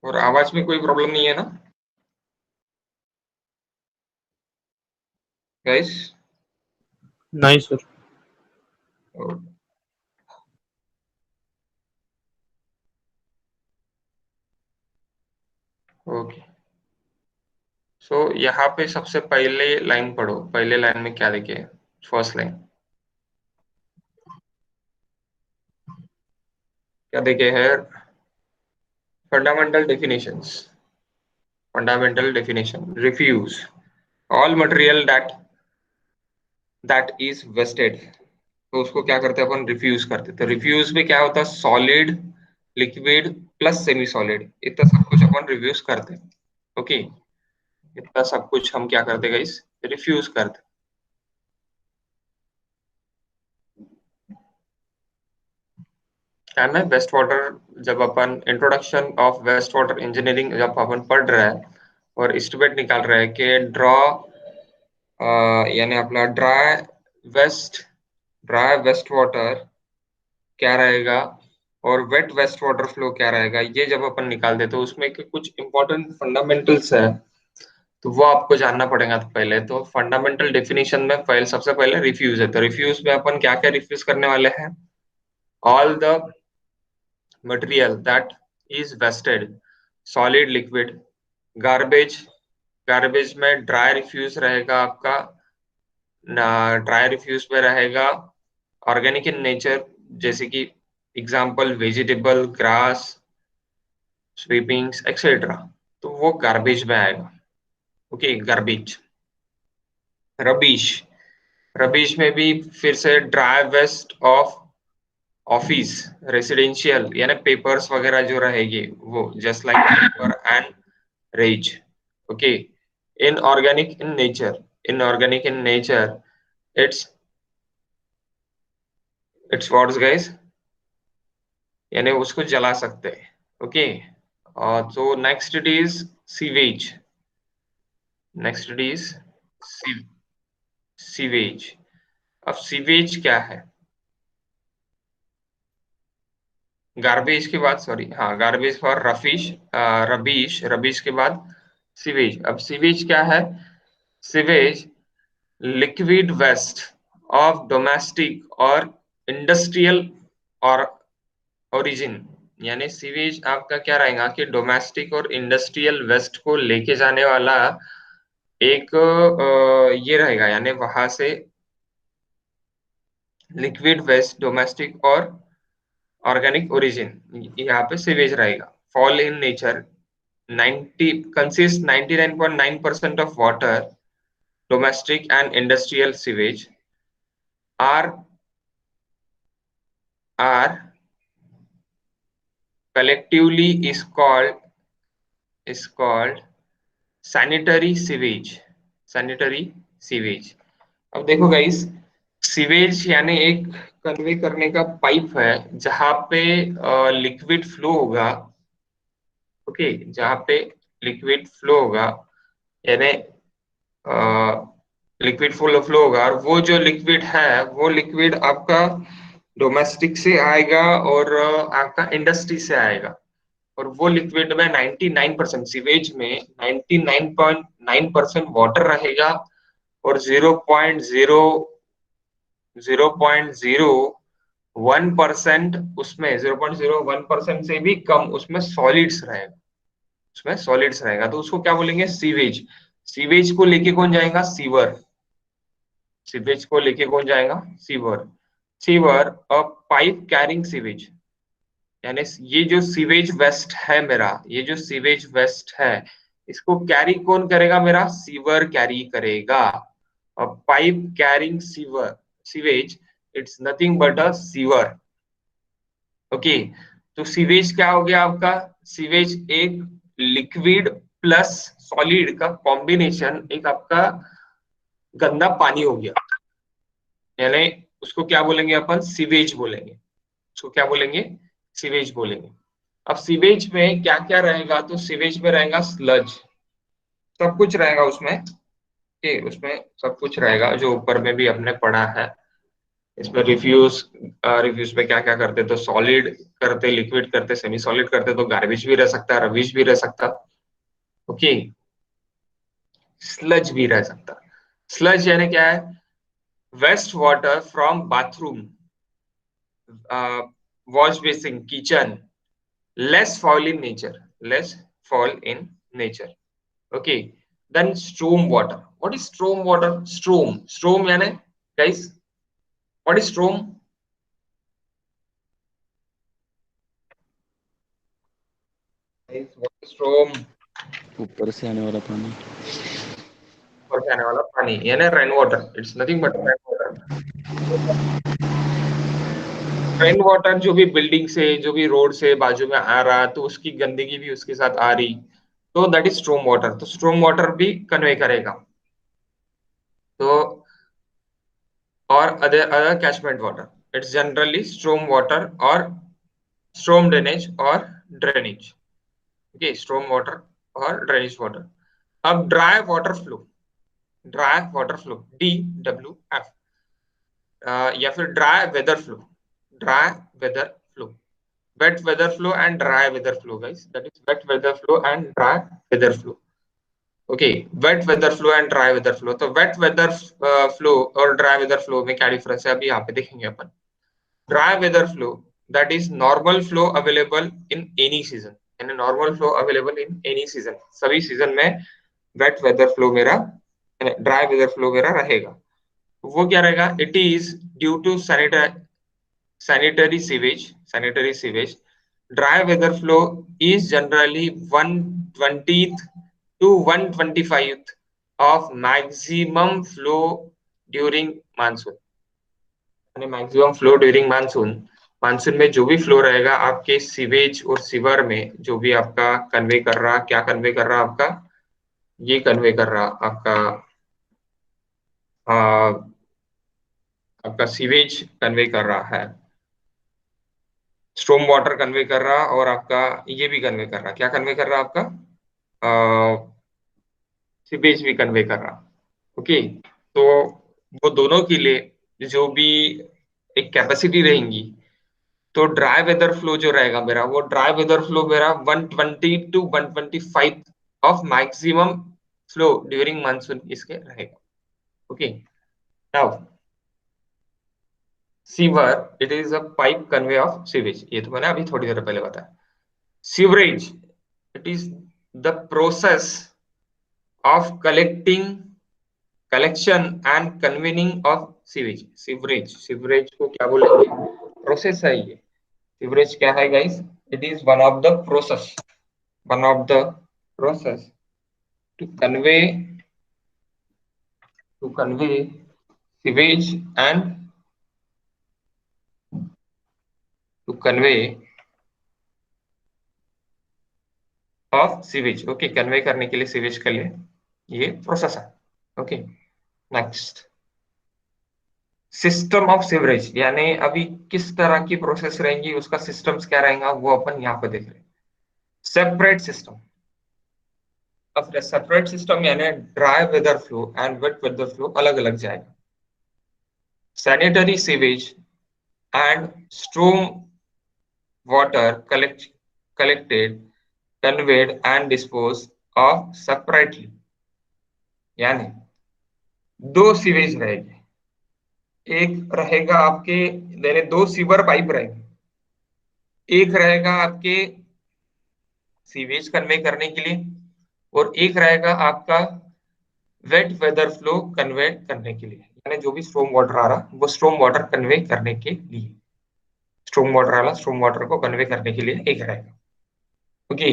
और आवाज में कोई प्रॉब्लम नहीं है ना गाइस? नहीं सर। ओके। सो यहाँ पे सबसे पहले लाइन पढ़ो, पहले लाइन में क्या लिखे? फर्स्ट लाइन क्या देखे है? Fundamental definitions. Fundamental definition, refuse all material that is wasted. तो उसको क्या करते हैं अपन? रिफ्यूज करते हैं। तो रिफ्यूज में क्या होता है? Solid, liquid plus semi solid, इतना सब कुछ अपन रिफ्यूज करते हैं। ओके, इतना सब कुछ हम क्या करते हैं इस रिफ्यूज करते। क्या है वेस्ट वाटर? जब अपन introduction of waste water engineering जब अपन पढ़ रहे हैं और एस्टिमेट निकाल रहे हैं कि ड्रॉ, यानी अपना ड्राई वेस्ट वाटर क्या रहेगा और वेट वेस्ट वाटर फ्लो क्या रहेगा, ये जब अपन निकालते तो उसमें के कुछ इंपॉर्टेंट फंडामेंटल्स है, तो वो आपको जानना पड़ेगा। तो पहले तो फंडामेंटल डेफिनेशन में पहले सबसे पहले रिफ्यूज है। तो रिफ्यूज में अपन क्या क्या रिफ्यूज करने वाले हैं? All the material that is wasted, solid, liquid, garbage. Garbage में ड्राई रिफ्यूज रहेगा आपका, ड्राई रिफ्यूज में रहेगा ऑर्गेनिक इन नेचर, जैसे कि एग्जांपल वेजिटेबल, ग्रास, स्वीपिंग्स एक्सेट्रा, तो वो गार्बेज में आएगा। Okay, garbage. रबीश, रबीश में भी फिर से dry waste of office, residential, यानी पेपर्स वगैरह जो रहेगी वो, just like paper and rags. Okay, inorganic in nature, inorganic in nature, it's it's what's guys, यानी उसको जला सकते हैं। ओके, और तो next it is sewage. Next it is sewage. अब सीवेज क्या है? गार्बेज के बाद, सॉरी, हाँ, गार्बेज फॉर रबीश, रबीश के बाद सीवेज। अब सीवेज क्या है? Sewage liquid waste of domestic और इंडस्ट्रियल और ओरिजिन, यानी सीवेज आपका क्या रहेगा कि डोमेस्टिक और इंडस्ट्रियल वेस्ट को लेके जाने वाला एक ये रहेगा, यानी वहां से लिक्विड वेस्ट डोमेस्टिक और ऑर्गेनिक ओरिजिन, यहाँ पे सीवेज रहेगा। Fall in nature 90 consists 99.9% of water, domestic and industrial sewage are are collectively is called sanitary sewage, sanitary sewage। अब देखो गाइस, सीवेज यानी एक कन्वे करने का पाइप है जहां पे लिक्विड फ्लो होगा। ओके, जहां पे लिक्विड फ्लो होगा, यानी लिक्विड फ्लो होगा, और वो जो लिक्विड है वो लिक्विड आपका डोमेस्टिक से आएगा और आपका इंडस्ट्री से आएगा। और वो लिक्विड में 99% सीवेज में 99.9% वाटर रहेगा, और 0.001% उसमें 0.01% से भी कम उसमें सॉलिड्स रहेगा। उसमें सॉलिड्स रहेगा तो उसको क्या बोलेंगे? सीवेज। सीवेज को लेके कौन जाएगा? सीवर। सीवेज को लेके कौन जाएगा? सीवर। सीवर अ पाइप कैरिंग सीवेज, यानी ये जो सीवेज वेस्ट है मेरा, ये जो सीवेज वेस्ट है, इसको कैरी कौन करेगा? मेरा सीवर कैरी करेगा। अ pipe carrying sewer sewage, it's nothing but a sewer. Okay, तो सीवेज क्या हो गया आपका? सीवेज एक लिक्विड प्लस सॉलिड का कॉम्बिनेशन, एक आपका गंदा पानी हो गया, यानी उसको क्या बोलेंगे अपन? सीवेज बोलेंगे। उसको क्या बोलेंगे? सीवेज बोलेंगे। अब सीवेज में क्या क्या रहेगा? तो सीवेज में रहेगा स्लज, सब कुछ रहेगा उसमें। ठीक, उसमें सब कुछ रहेगा जो ऊपर में भी हमने पढ़ा है। इसमें रिफ्यूज पे क्या क्या करते, तो सॉलिड करते, लिक्विड करते, सेमी सॉलिड करते, तो गार्बेज भी रह सकता है, रबिश भी रह सकता। ओके, स्लज भी रह सकता। स्लज यानी क्या है? Waste water from bathroom, wash basin, kitchen, less fall in nature, less fall in nature. Okay, then storm water. What is storm water? Storm यानी, guys, what is storm? Storm, ऊपर से आने वाला पानी। ऊपर से आने वाला पानी यानी rain water. It's nothing but rain water. Rain water जो भी बिल्डिंग से, जो भी रोड से बाजू में आ रहा, तो उसकी गंदगी भी उसके साथ आ रही, तो दैट इज स्ट्रोम वाटर। तो स्ट्रोम वाटर भी कन्वे करेगा। तो और other other catchment water, it's generally storm water और स्ट्रोम ड्रेनेज और ड्रेनेज। ओके, स्ट्रोम वाटर और ड्रेनेज वाटर। अब dry water flow, dry water flow, DWF, या फिर dry weather flow, dry weather flow, wet weather flow and dry weather flow, guys, that is wet weather flow and dry weather flow. Okay, wet weather flow and dry weather flow. तो wet weather flow और dry weather flow में क्या difference है, अभी यहाँ पे देखेंगे अपन। Dry weather flow, that is normal flow available in any season, यानी normal flow available in any season, सभी सीजन में वेट वेदर फ्लो मेरा, ड्राई वेदर फ्लो मेरा रहेगा। वो क्या रहेगा? It is due to sanitary sewage. Dry weather flow is generally 1/20th to 1/25th of maximum flow during monsoon, यानी maximum flow during monsoon. Monsoon में जो भी फ्लो रहेगा आपके सीवेज और सीवर में, जो भी आपका कन्वे कर रहा, क्या कन्वे कर रहा आपका, ये कन्वे कर रहा आपका, आपका सीवेज कन्वे कर रहा है, स्ट्रोम वाटर कन्वे कर रहा, और आपका ये भी कन्वे कर रहा, क्या कन्वे कर रहा आपका, सीवेज भी कन्वे कर रहा। ओके, तो वो दोनों के लिए जो भी एक कैपेसिटी रहेंगी, तो ड्राई वेदर फ्लो जो रहेगा मेरा, वो ड्राई वेदर फ्लो मेरा 120 to 125 of maximum flow during monsoon इसके रहेगा। Okay, now sewer, it is a pipe convey of sewage, ये तो मैंने अभी थोड़ी देर पहले बताया। Sewerage, it is the process of collection and convening of sewage. Sewerage, sewerage को क्या बोलेंगे? प्रोसेस है ये। सीवरेज क्या है guys? It is one of the process, one of the process to convey sewage and to convey of sewage। Okay, convey करने के लिए सीवेज के लिए ये प्रोसेस है। Okay, next, system of sewerage, यानी अभी किस तरह की प्रोसेस रहेंगी, उसका सिस्टम्स क्या रहेगा, वो अपन यहाँ पे देख रहे हैं। सेपरेट सिस्टम, अब सेपरेट सिस्टम यानी dry weather flow and wet weather flow अलग अलग जाएगा। Sanitary sewage and storm water collected, conveyed and disposed of separately, यानी दो सीवेज रहेंगे, एक रहेगा आपके, यानी दो सीवर पाइप रहेंगे, एक रहेगा आपके सीवेज कन्वे करने के लिए, और एक रहेगा आपका वेट वेदर फ्लो कन्वे करने के लिए, यानी जो भी स्ट्रोम वाटर आ रहा वो स्ट्रोम वाटर कन्वे करने के लिए, स्ट्रोम वाटर आ रहा स्ट्रोम वाटर को कन्वे करने के लिए एक रहेगा। ओके,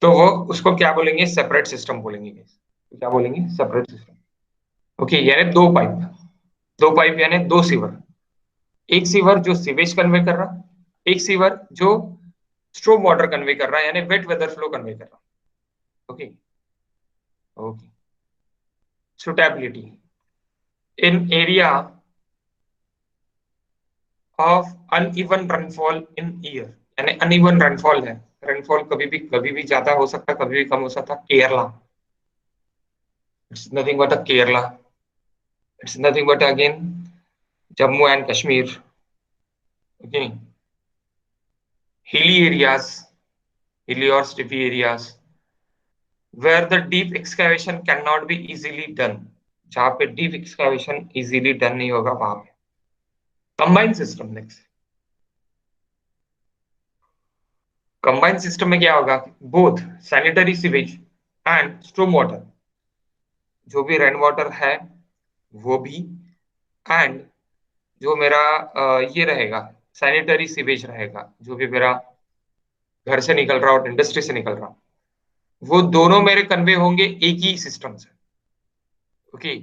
तो वो उसको क्या बोलेंगे? सेपरेट सिस्टम बोलेंगे। क्या बोलेंगे? Separate system. ओके, यानी दो पाइप, दो पाइप यानी दो सीवर, एक सीवर जो सीवेज कन्वे कर रहा, एक सीवर जो स्ट्रोम वाटर कन्वे कर रहा है, यानी वेट वेदर फ्लो कन्वे कर रहा। Okay, okay, suitability, in area of uneven rainfall in year, यानी अनइवन रेनफॉल है, रेनफॉल कभी भी ज्यादा हो सकता, कभी भी कम हो सकता। Kerala, it's nothing but a Kerala, it's nothing but again Jammu and Kashmir, okay, hilly areas, hilly or steppy areas, where the deep excavation cannot be easily done, जहाँ पे deep excavation easily done नहीं होगा वहां पे combined system. Next, combined system में क्या होगा, both sanitary sewage and storm water, जो भी रेन वाटर है वो भी, एंड जो मेरा ये रहेगा सैनिटरी सीवेज रहेगा, जो भी मेरा घर से निकल रहा और इंडस्ट्री से निकल रहा, वो दोनों मेरे कन्वे होंगे एक ही सिस्टम से। Okay,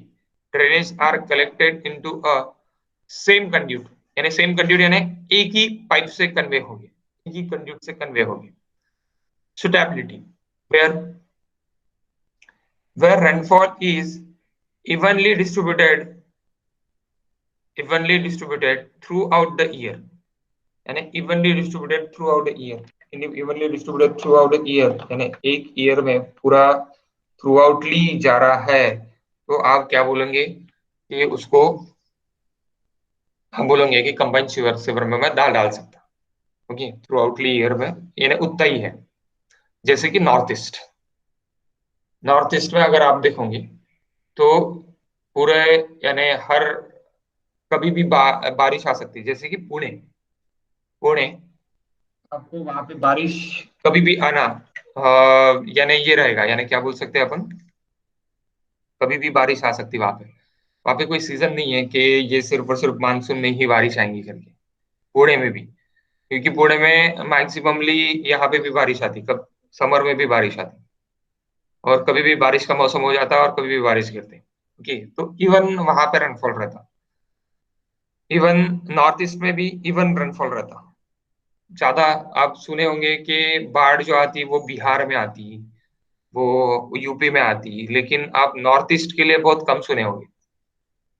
drainage are collected into a same conduit, यानी सेम कंड्यूट यानी एक ही पाइप से कन्वे होंगे, एक ही कंड्यूट से कन्वे होंगे। Suitability, where where rainfall is evenly distributed evenly distributed throughout the year, यानी evenly distributed throughout the year, evenly distributed throughout the year यानी एक ईयर में पूरा थ्रू आउटली जा रहा है, तो आप क्या बोलेंगे कि उसको हम बोलेंगे कि कंबाइंड सीवर सीवर में मैं दाल डाल सकता। ओके, थ्रू आउटली ईयर में यानी उतना ही है। जैसे कि नॉर्थ ईस्ट, नॉर्थ ईस्ट में अगर आप देखोगे तो पूरे यानी हर कभी भी बारिश आ सकती है। जैसे कि पुणे, पुणे आपको वहां पे बारिश कभी भी आना यानी ये रहेगा, यानी क्या बोल सकते हैं अपन, कभी भी बारिश आ सकती है वहां पे। वहां पे कोई सीजन नहीं है कि ये सिर्फ और सिर्फ मानसून में ही बारिश आएंगी करके। पुणे में भी, क्योंकि पुणे में मैक्सिममली यहाँ पे भी बारिश आती, कब समर में भी बारिश आती, और कभी भी बारिश का मौसम हो जाता है और कभी भी बारिश गिरती। ओके, तो इवन वहां पे रेनफॉल रहता, इवन नॉर्थ ईस्ट में भी इवन रेनफॉल रहता ज्यादा। आप सुने होंगे कि बाढ़ जो आती है वो बिहार में आती, वो यूपी में आती, लेकिन आप नॉर्थ ईस्ट के लिए बहुत कम सुने होंगे।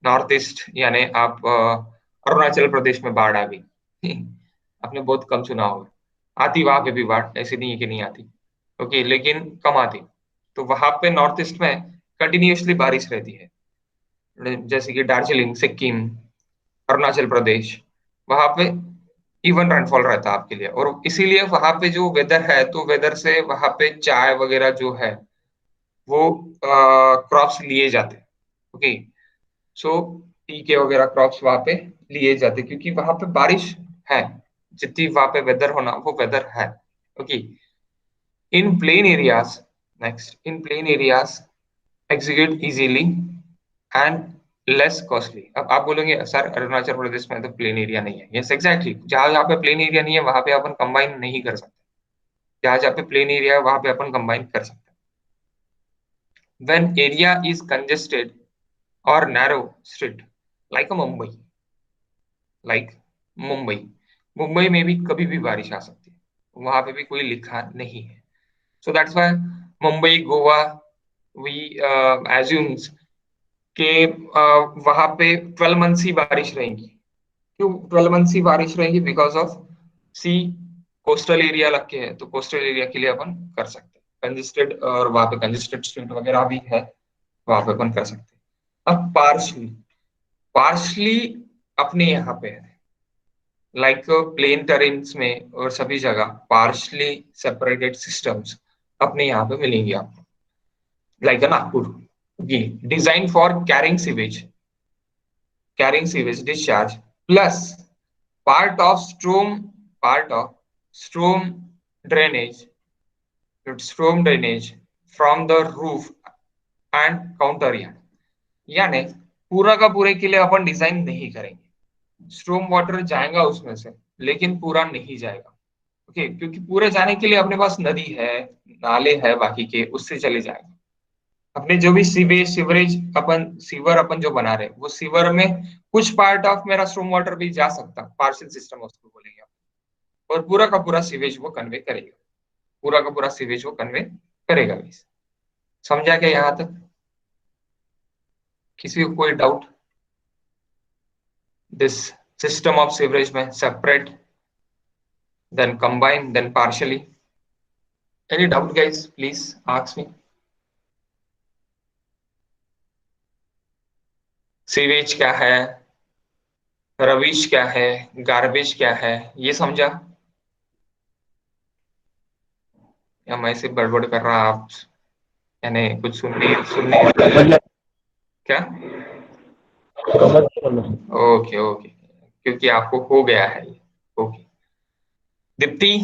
नॉर्थ ईस्ट यानी आप अरुणाचल प्रदेश में बाढ़ आ गई आपने बहुत कम सुना होगा। आती वहां पे भी बाढ़, ऐसी नहीं है कि नहीं आती, ओके, लेकिन कम आती। तो वहां पे नॉर्थ ईस्ट में कंटिन्यूअसली बारिश रहती है, जैसे कि दार्जिलिंग, सिक्किम, अरुणाचल प्रदेश, वहां पे इवन रेनफॉल रहता है आपके लिए। और इसीलिए वहां पे जो वेदर है, तो वेदर से वहां पे चाय वगैरह जो है वो क्रॉप्स लिए जाते हैं। ओके, सो टी के वगैरह क्रॉप्स वहां पे लिए जाते हैं, क्योंकि वहां पे बारिश है, जितनी वहां पे वेदर होना वो वेदर है। Okay, in plain areas, next, in plain areas execute easily and less costly. अब आप बोलेंगे सर अरुणाचल प्रदेश में तो प्लेन एरिया नहीं है। यस एग्जैक्टली, जहां जहाँ पे प्लेन एरिया नहीं है वहां पे अपन कंबाइन नहीं कर सकते, जहां जहाँ पे प्लेन एरिया है वहां पे अपन कंबाइन कर सकते हैं। व्हेन एरिया इज कंजेस्टेड और नैरो स्ट्रिट, लाइक अ मुंबई, लाइक मुंबई, मुंबई में भी कभी भी बारिश आ सकती है, वहां पे भी कोई लिखा नहीं है। So that's why Mumbai, Goa, we assumes के वहां पे 12 मंथ्स ही बारिश रहेगी। क्यों 12 मंथ्स ही बारिश रहेगी? Because of sea, coastal area लग के है, तो कोस्टल एरिया के लिए अपन कर सकते हैं कंजेस्टेड, और वहां पे कंजेस्टेड स्ट्रीट वगैरह भी है, वहां पे अपन कर सकते हैं। अब पार्शली, पार्शली अपने यहाँ पे है, लाइक प्लेन टेरेन्स में और सभी जगह पार्शली सेपरेटेड सिस्टम्स अपने यहाँ पे मिलेंगे आपको, like Nagpur, design for carrying sewage discharge plus part of part of storm drainage storm drainage from the roof and counter yard, यानी पूरा का पूरे के लिए अपन डिजाइन नहीं करेंगे। स्ट्रोम वाटर जाएगा उसमें से, लेकिन पूरा नहीं जाएगा। ओके, क्योंकि पूरे जाने के लिए अपने पास नदी है, नाले है, बाकी के उससे चले जाएगा। अपने जो भी सीवरेज अपन सीवर अपन जो बना रहे हैं, वो सीवर में कुछ पार्ट ऑफ मेरा स्ट्रोम वाटर भी जा सकता, पार्शियल सिस्टम उसको बोलेंगे। और पूरा का पूरा सीवेज वो कन्वे करेगा, पूरा का पूरा सीवेज वो कन्वे करेगा भी। समझा क्या यहां तक? किसी को कोई doubt? This system of sewerage में separate, then combine, then partially. Any doubt guys, please ask me. Sewage क्या है, रविश क्या है, गार्बेज क्या है, ये समझा? या मैं सिर्फ बड़बड़ कर रहा, आप यानी कुछ सुनने सुनने क्या? ओके ओके, क्योंकि आपको हो गया है ये। ओके। दीप्ति।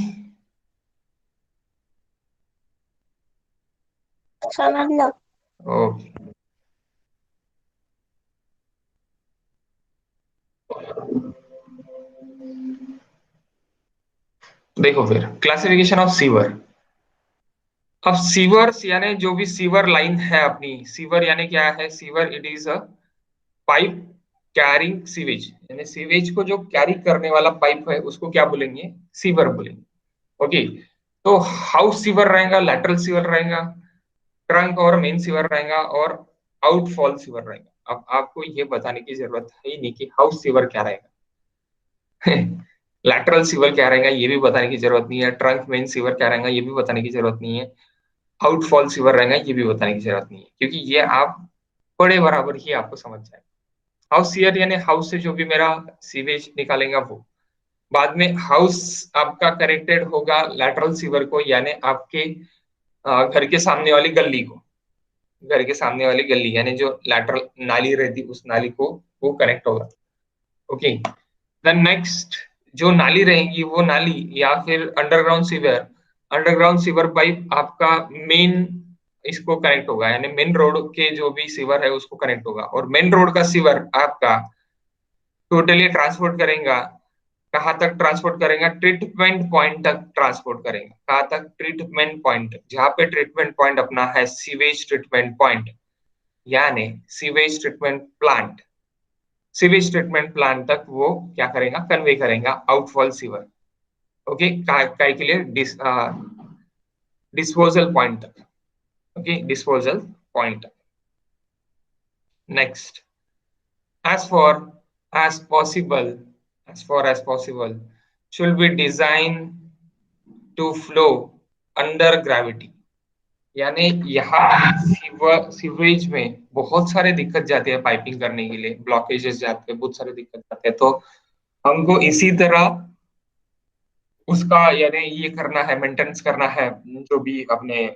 समझ लो। ओके। देखो फिर क्लासिफिकेशन ऑफ सीवर। अब सीवर्स यानी जो भी सीवर लाइन है अपनी, सीवर यानी क्या है? Sewer it is a pipe carrying sewage, यानी सीवेज को जो कैरी करने वाला पाइप है उसको क्या बोलेंगे? सीवर बोलेंगे। ओके। तो हाउस सीवर रहेगा, लैटरल सीवर रहेगा, ट्रंक और मेन सीवर रहेगा, और आउटफॉल सीवर रहेगा। अब आपको ये बताने की जरूरत है ही नहीं कि हाउस सीवर क्या रहेगा। लैटरल सीवर क्या रहेगा ये भी बताने की जरूरत नहीं है, ट्रंक मेन सीवर क्या रहेगा ये भी बताने की जरूरत नहीं है, आउटफॉल सीवर रहेगा ये भी बताने की जरूरत नहीं है, क्योंकि ये आप बड़े बराबर ही आपको समझ जाए। हाउस सीवर यानी हाउस से जो भी मेरा सीवेज निकालेगा वो, बाद में हाउस आपका कनेक्टेड होगा लैटरल सीवर को, यानी आपके घर के सामने वाली गली को, घर के सामने वाली गली यानी जो लैटरल नाली रहती उस नाली को वो कनेक्ट होगा। ओके। देन नेक्स्ट, जो नाली रहेगी वो नाली या फिर underground sewer, underground sewer pipe आपका मेन इसको कनेक्ट होगा, यानी मेन रोड के जो भी सीवर है उसको कनेक्ट होगा, और मेन रोड का सीवर आपका टोटली ट्रांसपोर्ट करेगा। कहाँ तक ट्रांसपोर्ट करेगा? ट्रीटमेंट पॉइंट तक ट्रांसपोर्ट करेगा। कहाँ तक? ट्रीटमेंट पॉइंट, जहाँ पे ट्रीटमेंट पॉइंट अपना है सीवेज ट्रीटमेंट पॉइंट, यानी sewage treatment plant, sewage treatment plant तक वो क्या करेगा? कन्वे करेगा आउटफॉल सीवर। ओके। काय के लिए? डिस्पोजल पॉइंट तक। Okay, disposal point. Next, as far as possible, as far as possible, should be designed to flow under gravity, यानी यहाँ सीवरेज में बहुत सारे दिक्कत जाती है पाइपिंग करने के लिए, ब्लॉकेजेस जाते हैं, बहुत सारे दिक्कत जाते हैं, तो हमको इसी तरह उसका यानी ये करना है, मेंटेनेंस करना है जो भी अपने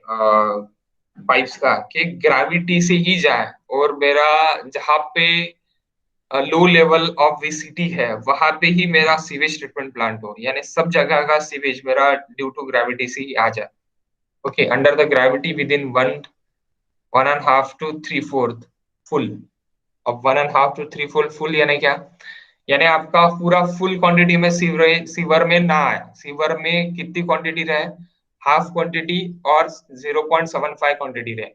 पाइप्स का, कि ग्रेविटी से ही जाए, और मेरा जहाँ पे लो लेवल ऑफ विसिटी है वहां पे ही मेरा सीवेज ट्रीटमेंट प्लांट हो, यानी सब जगह का सीवेज मेरा ड्यू टू ग्रेविटी से ही आ जाए। Okay, under the gravity with in 1.5 to 3/4 full. अब 1.5 to 3/4 फुल यानी क्या? यानी आपका पूरा फुल क्वांटिटी में सीवरेज सीवर में ना आए, सीवर में कितनी क्वांटिटी रहे? हाफ क्वांटिटी और 0.75 क्वांटिटी रहे,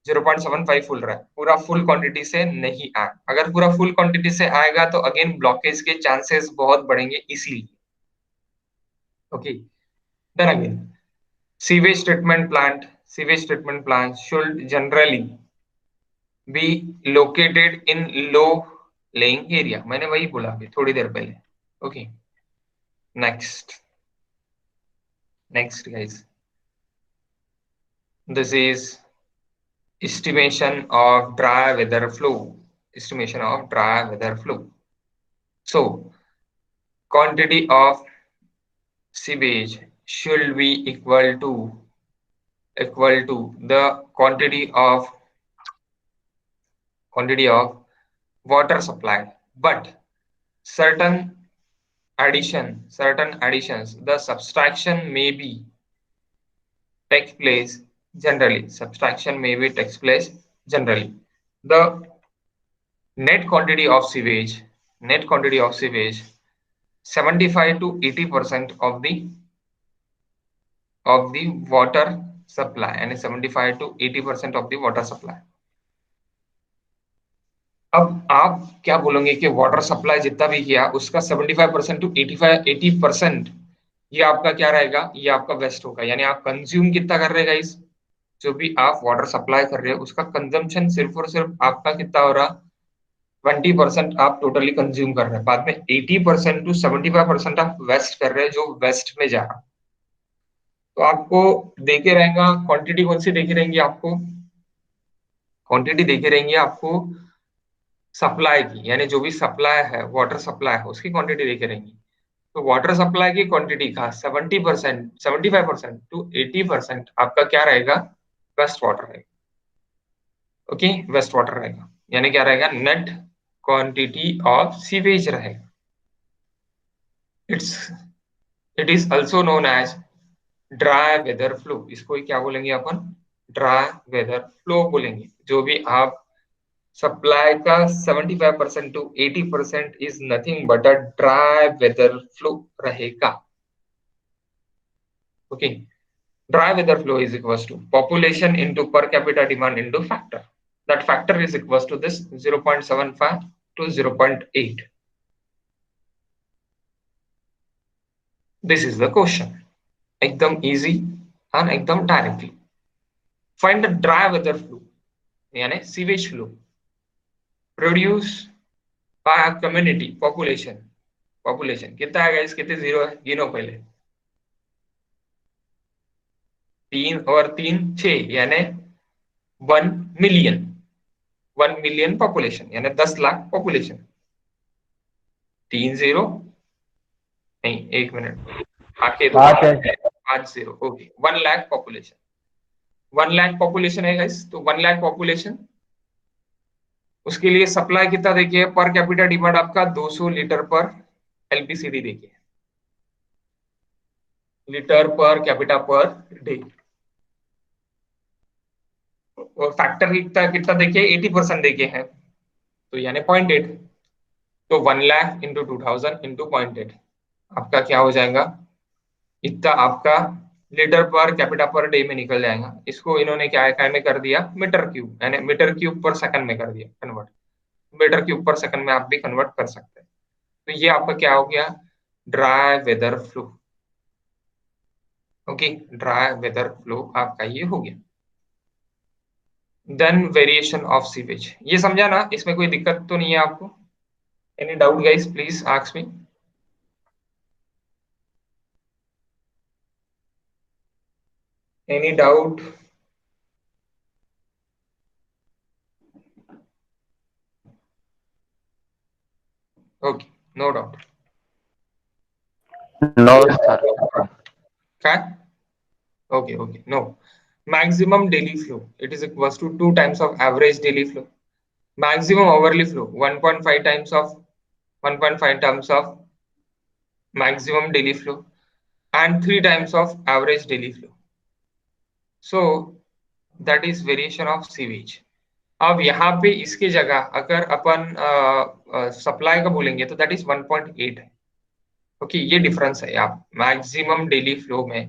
0.75 फुल रहा है, पूरा फुल क्वांटिटी से नहीं आए। अगर पूरा फुल क्वांटिटी से आएगा तो अगेन ब्लॉकेज के चांसेस बहुत बढ़ेंगे, इसीलिए। Okay. Then again, sewage treatment plant, sewage treatment plant should generally be located in low lying area, मैंने वही बोला अभी थोड़ी देर पहले। Okay. Next, next guys, this is estimation of dry weather flow, estimation of dry weather flow. So quantity of sewage should be equal to the quantity of water supply, but certain certain additions, the subtraction may be take place generally, subtraction may be takes place generally. The net quantity of sewage, net quantity of sewage, 75 to 80% of the water supply, यानी 75 to 80% of the water supply. अब आप क्या बोलोगे कि water supply जितना भी किया उसका 75% टू 80% ये आपका क्या रहेगा? ये आपका वेस्ट होगा, यानी आप कंज्यूम कितना कर रहे हैं गाइस? जो भी आप वाटर सप्लाई कर रहे हो उसका कंजम्पशन सिर्फ और सिर्फ आपका कितना हो रहा? 20% आप टोटली कंज्यूम कर रहे हैं, बाद में 80% टू 75% आप वेस्ट कर रहे हैं, जो वेस्ट में जा रहा। तो आपको देखे रहेगा क्वांटिटी, कौन सी देखी रहेंगी आपको? क्वांटिटी देखी रहेंगी आपको सप्लाई की, यानी जो भी सप्लाई है, वाटर सप्लाई है, उसकी क्वांटिटी देखे रहेंगी। तो वाटर सप्लाई की क्वांटिटी का 70%, 75% टू 80% आपका क्या रहेगा? वेस्ट वाटर रहेगा। ओके, वेस्ट वाटर रहेगा, यानी क्या रहेगा? नेट क्वांटिटी ऑफ सीवेज रहेगा। It's it is also known as dry weather flow. इसको ही क्या बोलेंगे अपन? ड्राई वेदर फ्लो बोलेंगे। जो भी आप सप्लाई का 75% to 80% is nothing but a dry weather flow रहेगा। Okay, dry weather flow is equals to population into per capita demand into factor. That factor is equals to this 0.75 to 0.8. This is the question, एकदम easy और एकदम directly. Find the dry weather flow, यानी sewage flow produce by community population. Population कितना है guys? कितने zero है? गिनो पहले। 3 और 3 6, यानी 1 मिलियन। 1 मिलियन पॉपुलेशन यानी 10 लाख पॉपुलेशन। 3 0 नहीं, 1 मिनट, आके दो, हाँ sir. 5 0। Okay, 1 lakh population. 1 lakh population है गाइस, तो 1 लाख पॉपुलेशन, उसके लिए सप्लाई कितना देखिए? पर कैपिटा डिमांड आपका 200 लीटर पर एलपीसीडी देखिए, litre per capita per day. और फैक्टर कितना कितना देखिए? 80% देखे हैं, तो यानी 0.8। तो 1 लाख इंटू 2000 इंटू 0.8, आपका क्या हो जाएगा? इतना आपका litre per capita per day में निकल जाएगा। इसको इन्होंने क्या में कर दिया? मीटर क्यूब, यानी मीटर क्यूब पर सेकंड में कर दिया कन्वर्ट। मीटर क्यूब पर सेकंड में आप भी कन्वर्ट कर सकते हैं। तो ये आपका क्या हो गया? Dry weather flow. Okay, dry weather flow आपका ये हो गया। देन वेरिएशन ऑफ सीवेज, ये समझा ना? इसमें कोई दिक्कत तो नहीं है आपको? Any doubt guys? Please ask me. Any doubt? Okay, no doubt. No sir. क्या? Okay okay, no. Maximum daily flow, it is equals to 2 times of average daily flow. Maximum hourly flow, 1.5 times of 1.5 times of maximum daily flow, and 3 times of average daily flow. So that is variation of sewage. अब यहाँ पे इसकी जगह अगर अपन supply का बोलेंगे तो that is 1.8 है। ओके, ये डिफरेंस है। आप मैक्सिमम डेली फ्लो में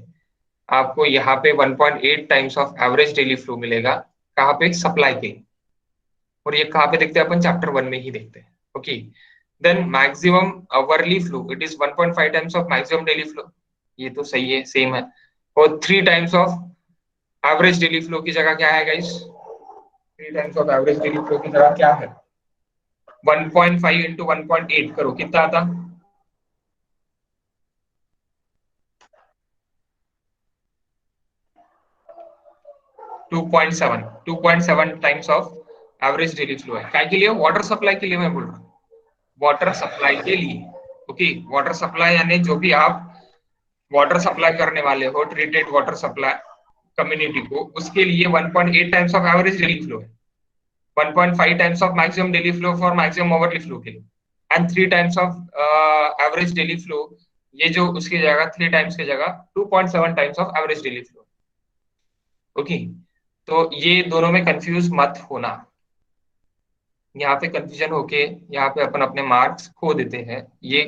आपको यहाँ पे 1.8 times of average daily flow मिलेगा। कहाँ पे? सप्लाई के। और ये कहाँ पे देखते हैं अपन? चैप्टर 1 में ही देखते हैं। Okay, then maximum hourly flow, it is 1.5 times of maximum daily flow. ये तो सही है, सेम है। और 3 times of average daily flow की जगह क्या है guys? 3 times of average daily flow की जगह क्या है? 1.5 इंटू 1.8 करो, कितना आता? 2.7। 2.7 times of average daily flow है। क्या के लिए? वाटर सप्लाई के लिए मैं बोल रहा हूँ, वाटर सप्लाई के लिए। ओके, वाटर सप्लाई यानी जो भी आप वाटर सप्लाई करने वाले हो, ट्रीटेड वाटर सप्लाई कम्युनिटी को, उसके लिए 1.8 times of average daily flow है। 1.5 times of maximum daily flow for maximum overly flow के लिए, and 3 times of average daily flow. ये जो उसकी जगह 3 टाइम्स की जगह 2.7 times of average daily flow. Okay, तो ये दोनों में कंफ्यूज मत होना। यहाँ पे कंफ्यूजन होके यहाँ पे अपन अपने मार्क्स खो देते हैं, ये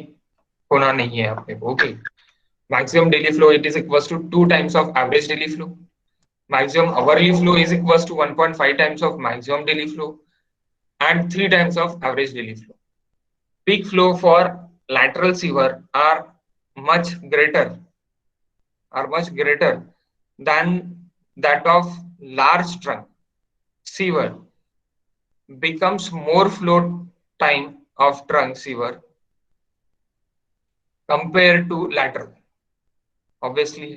होना नहीं है अपने को। Okay, maximum daily flow, it is equals to 2 times of average daily flow. Maximum hourly flow is equals to 1.5 times of maximum daily flow and 3 times of average daily flow. Peak flow for lateral sewer much greater are much greater than that of large trunk sewer. Becomes more flow time of trunk sewer compared to lateral, obviously.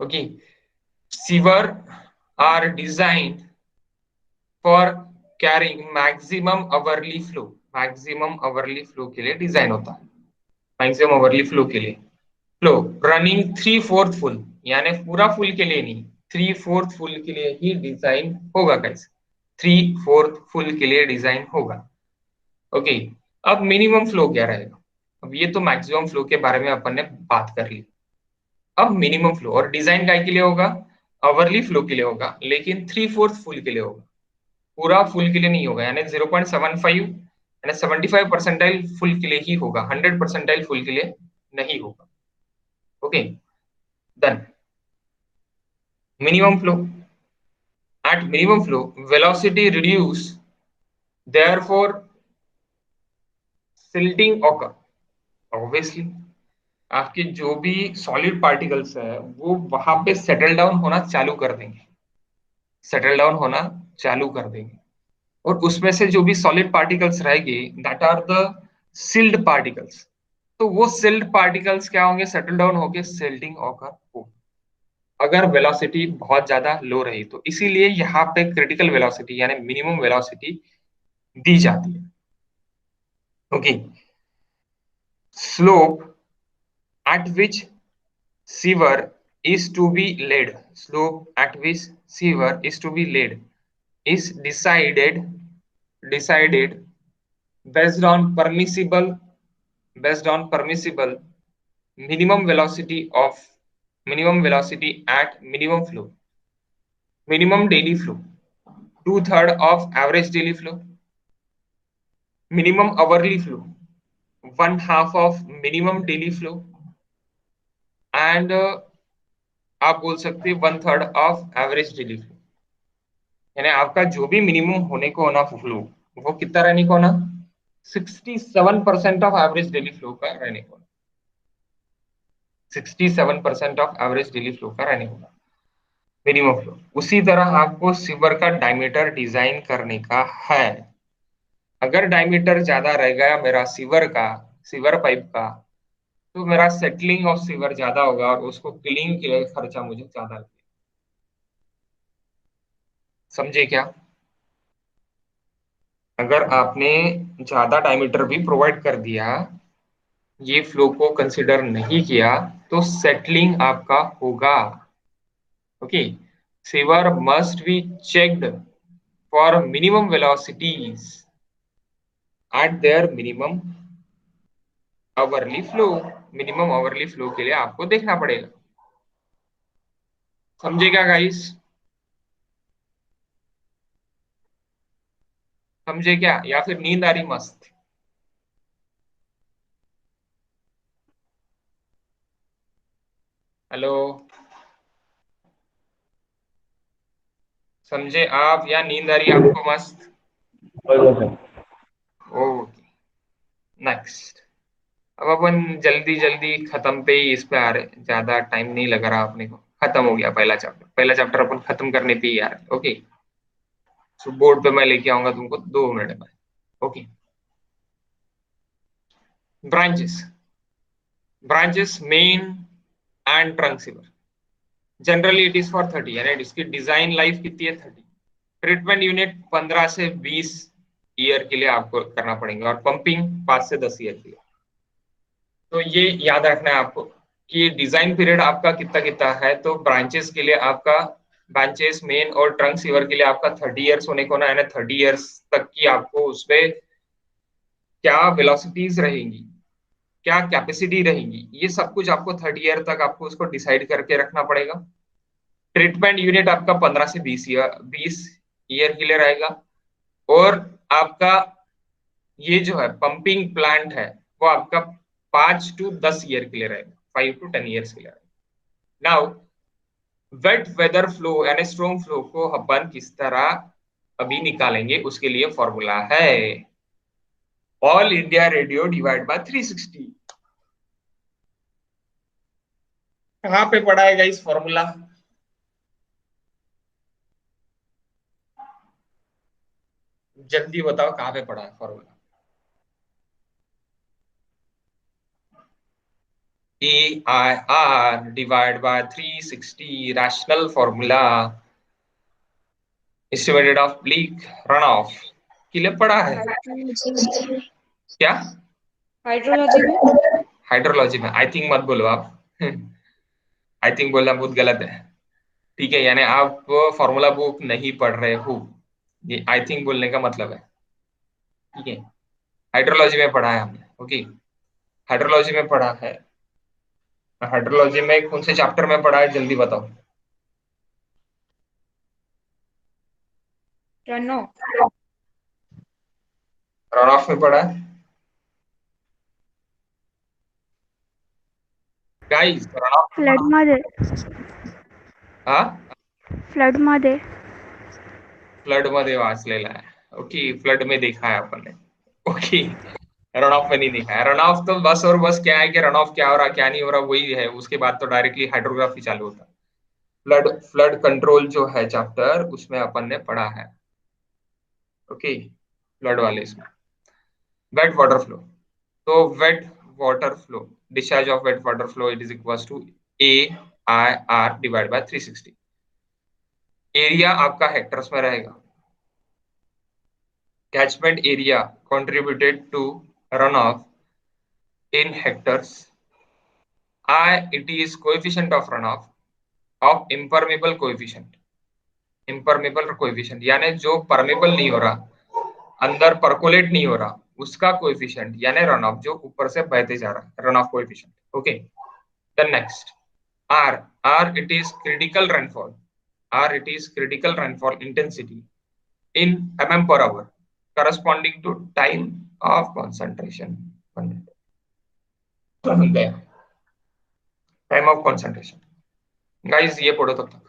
Okay, sewer are designed for carrying maximum hourly flow, maximum hourly flow के लिए design होता है, maximum hourly flow के लिए। Flow running 3/4 full, यानी पूरा full के लिए नहीं, 3/4 फुल के लिए ही डिजाइन होगा। कैसे 3/4 फुल के लिए डिजाइन होगा? ओके। अब मिनिमम फ्लो क्या रहेगा? अब ये तो मैक्सिमम फ्लो के बारे में अपन ने बात कर ली। अब मिनिमम फ्लो और डिजाइन काय के लिए होगा? अवरली फ्लो के लिए होगा, लेकिन 3/4 फुल के लिए होगा, पूरा फुल के लिए नहीं होगा। यानी 0.75 यानी 75 परसेंटाइल फुल के लिए ही होगा, 100 परसेंटाइल फुल के लिए नहीं होगा। Okay, done. Minimum flow, at minimum flow velocity reduce, therefore silting occur। Obviously आपके जो भी सॉलिड पार्टिकल्स है वो वहां पे सेटल डाउन होना चालू कर देंगे, सेटल डाउन होना चालू कर देंगे। और उसमें से जो भी सॉलिड पार्टिकल्स रहेंगे that are the silt particles, तो वो सिल्ड पार्टिकल्स क्या होंगे? सेटल डाउन होके सिल्टिंग ऑकर हो, अगर वेलोसिटी बहुत ज्यादा लो रही तो। इसीलिए यहाँ पे क्रिटिकल वेलोसिटी यानी मिनिमम वेलोसिटी दी जाती है। Okay, slope at which sewer is to be laid, slope at which sewer is to be laid is decided based on permissible, based on permissible minimum velocity of, minimum velocity at minimum flow, minimum daily flow, 2/3 of average daily flow, minimum hourly flow, 1/2 of minimum daily flow, and आप बोल सकते हैं 1/3 of average daily flow. यानी आपका जो भी minimum होने को होना फ्लो, वो कितना रहने को होना? 67% ऑफ एवरेज डेली फ्लो का रहने को, 67% ऑफ एवरेज डेली फ्लो का रहने होगा मिनिमम फ्लो। उसी तरह आपको सिवर का डायमीटर डिजाइन करने का है। अगर डायमीटर ज्यादा रह गया मेरा सिवर का, सिवर पाइप का, तो मेरा सेटलिंग ऑफ सिवर ज्यादा होगा और उसको क्लीनिंग के लिए खर्चा मुझे ज्यादा लगेगा। समझे क्या? अगर आपने ज्यादा डायमीटर भी प्रोवाइड कर दिया, ये फ्लो को कंसिडर नहीं किया, तो सेटलिंग आपका होगा। Okay, sewer must be checked for minimum velocities at their minimum hourly flow, minimum hourly flow के लिए आपको देखना पड़ेगा। समझेगा गाइस? समझे क्या, या फिर नींद आ रही मस्त? हेलो, समझे आप या नींद आ रही है आपको मस्त? Okay, next. अब अपन जल्दी जल्दी खत्म पे ही इस पे आ रहे, ज्यादा टाइम नहीं लग रहा अपने को, खत्म हो गया पहला चैप्टर, पहला चैप्टर अपन खत्म करने पे ही आ रहे। ओके, सो बोर्ड पे मैं लेके आऊंगा तुमको 2 मिनट में। Okay, branches, branches main and trunk sewer, generally it is for 30, यानी इसकी डिजाइन लाइफ कितनी है? 30। ट्रीटमेंट यूनिट 15 से 20 ईयर के लिए आपको करना पड़ेगा, और पंपिंग 5 से 10 ईयर के लिए। तो ये याद रखना है आपको कि डिजाइन पीरियड आपका कितना कितना है। तो ब्रांचेस के लिए आपका, ब्रांचेस मेन और ट्रंक सीवर के लिए आपका 30 ईयर्स होने को ना, है ना, 30 ईयर्स तक की आपको उसपे क्या वेलोसिटीज रहेंगी, क्या कैपेसिटी रहेंगी, ये सब कुछ आपको 30 ईयर तक आपको उसको डिसाइड करके रखना पड़ेगा। ट्रीटमेंट यूनिट आपका 15 से 20 ईयर के लिए रहेगा। और आपका ये जो है पंपिंग प्लांट है, वो आपका 5 to 10 ईयर के लिए रहेगा, 5 to 10 ईयर्स के लिए रहेगा। नाउ वेट वेदर फ्लो यानी स्ट्रॉन्ग फ्लो को अपन किस तरह अभी निकालेंगे, उसके लिए फॉर्मूला है all India radio divide by 360। कहाँ पे पढ़ा है इस फॉर्मूला? जल्दी बताओ कहाँ पे पढ़ा है formula? AIR divide by 360 rational formula. Estimated of leak run of के लिए पढ़ा है हाइड्रोलॉजी में। क्या? हाइड्रोलॉजी में। हाइड्रोलॉजी में आई थिंक मत बोलो आप। आई थिंक बोलना बहुत गलत है। ठीक है, यानी आप फॉर्मूला बुक नहीं पढ़ रहे हो, ये आई थिंक बोलने का मतलब है। ठीक है, हाइड्रोलॉजी में पढ़ा है हमने। ओके, हाइड्रोलॉजी में पढ़ा है। हाइड्रोलॉजी में कौन से चैप्टर में पढ़ा है जल्दी बताओ। रनो। रन ऑफ में पढ़ा है गाइस, रन ऑफ में पढ़ा फ्लडमध्ये है। हाँ, फ्लडमध्ये फ्लड मध्ये वाचलेला आहे। ओके, फ्लड में देखा है अपन ने। ओके, रन ऑफ में नहीं देखा है। रन ऑफ तो बस और बस क्या है कि रन ऑफ क्या हो रहा क्या नहीं हो रहा वही है, उसके बाद तो डायरेक्टली हाइड्रोग्राफी चालू होता है। फ्लड फ्लड कंट्रोल जो है चैप्टर उसमें अपन ने पढ़ा है। ओके, फ्लड वाले इसमें। वेट वाटर फ्लो, तो wet water flow, discharge of wet water flow it is equal to A I R divide by 360। Area आपका हेक्टर्स में रहेगा। Catchment area contributed to runoff in hectares. I it is coefficient of runoff of impermeable coefficient. Impermeable coefficient यानी जो permeable नहीं हो रहा, अंदर percolate नहीं हो रहा, उसका कोएफिशिएंट यानी रन ऑफ जो ऊपर से बहते जा रहा है, runoff coefficient. Okay, then next R, R it is critical rainfall, R it is critical rainfall intensity in mm per hour corresponding to time of concentration. Time of concentration guys, ये पढ़ो तब तक।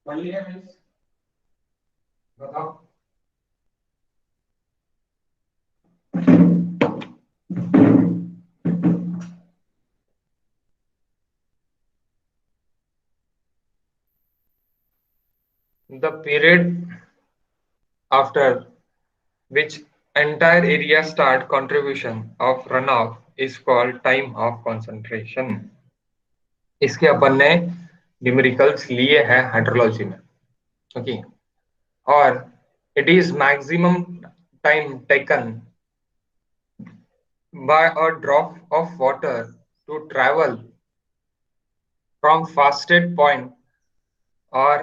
पढ़ लिया guys, बताओ। The period after which entire area start contribution of runoff is called time of concentration. इसके अपन ने numericals लिए हैं हाइड्रोलॉजी में। ओके, और it is maximum time taken by a drop of water to travel from fastest point or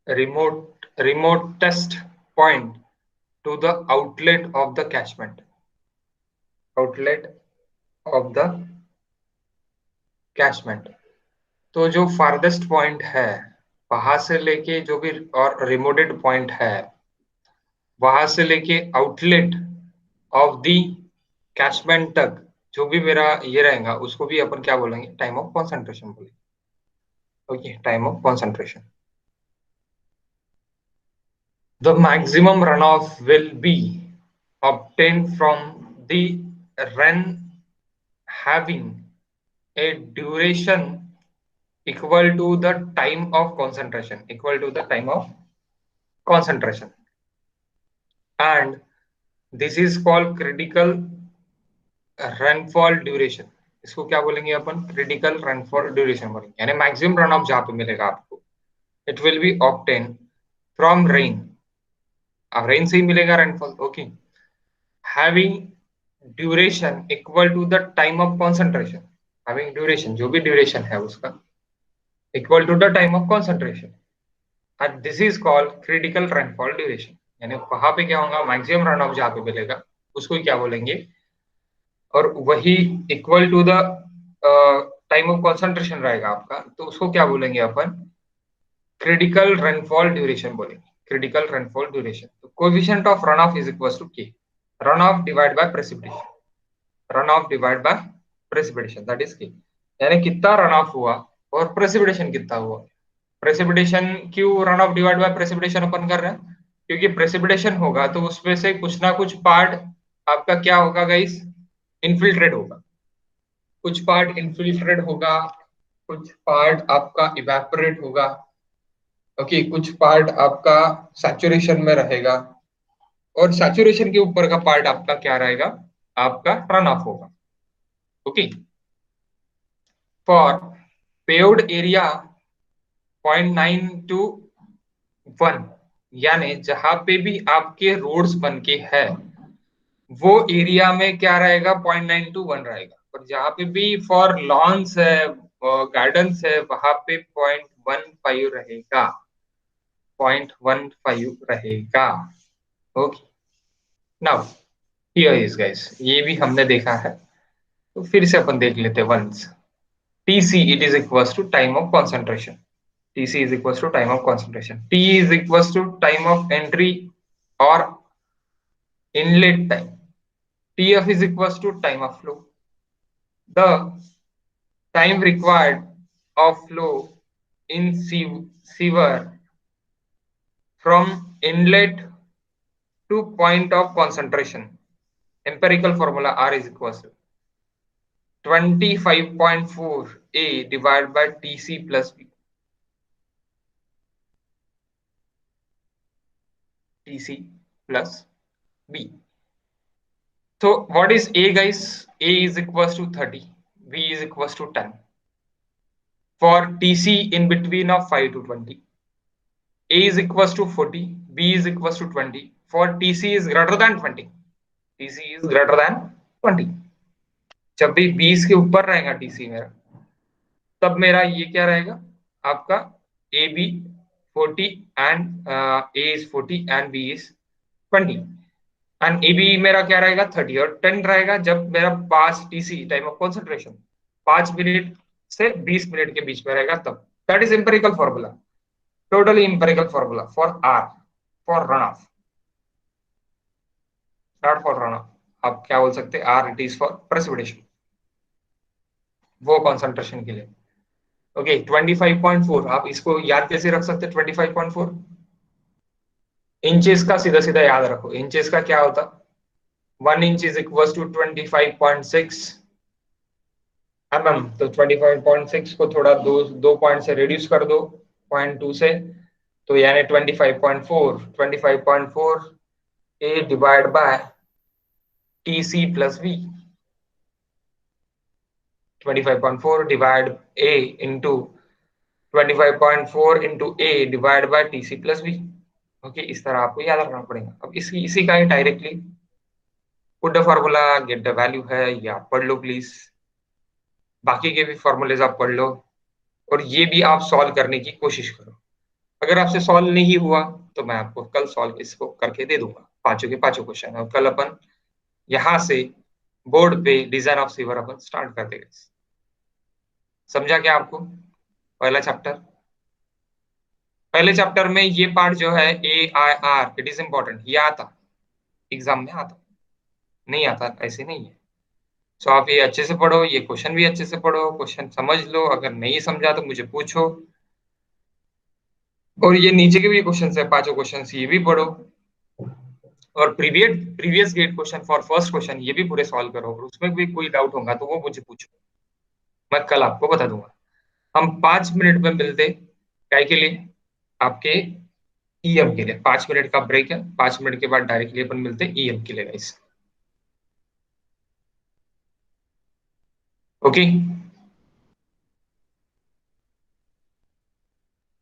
remotest point to the outlet of the catchment। तो जो farthest point है वहां से लेके जो भी और रिमोटेड पॉइंट है वहां से लेके आउटलेट ऑफ द कैचमेंट तक जो भी मेरा ये रहेगा उसको भी अपन क्या बोलेंगे, टाइम ऑफ कॉन्सेंट्रेशन बोलेंगे। Okay, time of concentration. The maximum run of will be obtained from the run having a duration equal to the time of concentration, equal to the time of concentration, and this is called critical rainfall duration. इसको क्या बोलेंगे अपन, critical रनफॉल duration बोलेंगे, यानी maximum run of जहां पे मिलेगा आपको, it will be obtain from rain. अब रेन से ही मिलेगा rainfall. Okay, having duration equal to the time of concentration, having duration जो भी ड्यूरेशन है उसका equal to the time of concentration, and this is called critical rainfall duration. यानी वहां पे क्या होगा, मैक्सिमम रन ऑफ जहां पे मिलेगा उसको ही क्या बोलेंगे, और वही equal to the time of concentration रहेगा आपका, तो उसको क्या बोलेंगे अपन, क्रिटिकल रेनफॉल ड्यूरेशन बोलेंगे, क्रिटिकल रेनफॉल ड्यूरेशन। तो coefficient of run off is equal to K, run off divide by precipitation, run off divide by precipitation, that is K. यानी कितना रन ऑफ हुआ और प्रेसिपिटेशन कितना हुआ। प्रेसिपिटेशन क्यों run off divide by precipitation अपन कर रहे हैं, क्योंकि प्रेसिपिटेशन होगा तो उसमें से कुछ ना कुछ पार्ट आपका क्या होगा गाइस, इनफिल्ट्रेट होगा, कुछ पार्ट इनफिल्ट्रेट होगा, कुछ पार्ट आपका इवेपोरेट होगा। ओके, कुछ पार्ट आपका सैचुरेशन में रहेगा, और सैचुरेशन के ऊपर का पार्ट आपका क्या रहेगा, आपका रन ऑफ होगा। Okay, for paved area 0.9 to 1, यानी जहां पे भी आपके रोड्स बन के है वो एरिया में क्या रहेगा, 0.9 to 1 रहेगा, और जहां पे भी फॉर लॉन्स है, गार्डन्स है, वहां पे 0.15 रहेगा, 0.15 रहेगा। Okay, now here is guys, ये भी हमने देखा है, तो फिर से अपन देख लेते हैं once. TC it is equals to time of concentration, TC is equals to time of concentration, T is equals to time of entry और inlet time, TF is equals to time of flow. The time required of flow in sewer from inlet to point of concentration. Empirical formula R is equals to 25.4 A divided by TC plus B. TC plus B. So what is A, guys? A is equals to 30. B is equals to 10. For TC in between of 5 to 20. A is equals to 40, B is equals to 20. For TC is greater than 20. TC is greater than 20. जब भी 20 के ऊपर रहेगा TC मेरा, तब मेरा ये क्या रहेगा आपका, A B 40 and A is 40 and B is 20 and A B मेरा क्या रहेगा 30 और 10 रहेगा जब मेरा पास TC time of concentration 5 minute से 20 मिनट के बीच में रहेगा तब। That is empirical formula, totally empirical formula for R, for runoff, not for runoff। आप क्या बोल सकते हैं, R it is for precipitation, वो concentration के लिए। ओके, 25.4 आप इसको याद कैसे रख सकते हैं, 25.4 इंचेस का सीधा सीधा याद रखो। इंचेस का क्या होता, 1 inch is equal to 25.6 mm, तो 25.6 को थोड़ा दो पॉइंट से रिड्यूस कर दो, 0.2 से, तो यानी 25.4 A divide by TC plus V, 25.4 divide A into 25.4 into A divided by TC plus V। Okay, इस तरह आपको याद रखना पड़ेगा। अब इसी का ही directly put the formula get the value है, या आप पढ़ लो प्लीज, बाकी के भी फॉर्मूलेज आप पढ़ लो और ये भी आप सॉल्व करने की कोशिश करो। अगर आपसे सॉल्व नहीं हुआ तो मैं आपको कल सॉल्व इसको करके दे दूंगा, पांचों के पांचों क्वेश्चन, और कल अपन यहां से बोर्ड पे design of sewer upon start कर देंगे। समझा क्या आपको पहला चैप्टर? पहले चैप्टर में ये पार्ट जो है AIR, इट इज इंपॉर्टेंट, ये आता एग्जाम में आता, नहीं आता ऐसे नहीं है। सो आप ये अच्छे से पढ़ो, ये क्वेश्चन भी अच्छे से पढ़ो, क्वेश्चन समझ लो, अगर नहीं समझा तो मुझे पूछो। और ये नीचे के भी क्वेश्चन है, पांचों क्वेश्चन ये भी पढ़ो। और previous previous GATE question for first question ये भी पूरे सॉल्व करो, और उसमें भी कोई डाउट होगा तो वो मुझे पूछो, मैं कल आपको बता दूंगा। हम 5 मिनट में मिलते, काय के लिए, आपके ईएम के लिए। 5 मिनट का ब्रेक है, 5 मिनट के बाद डायरेक्टली अपन मिलते ईएम के लिए गाइस। ओके।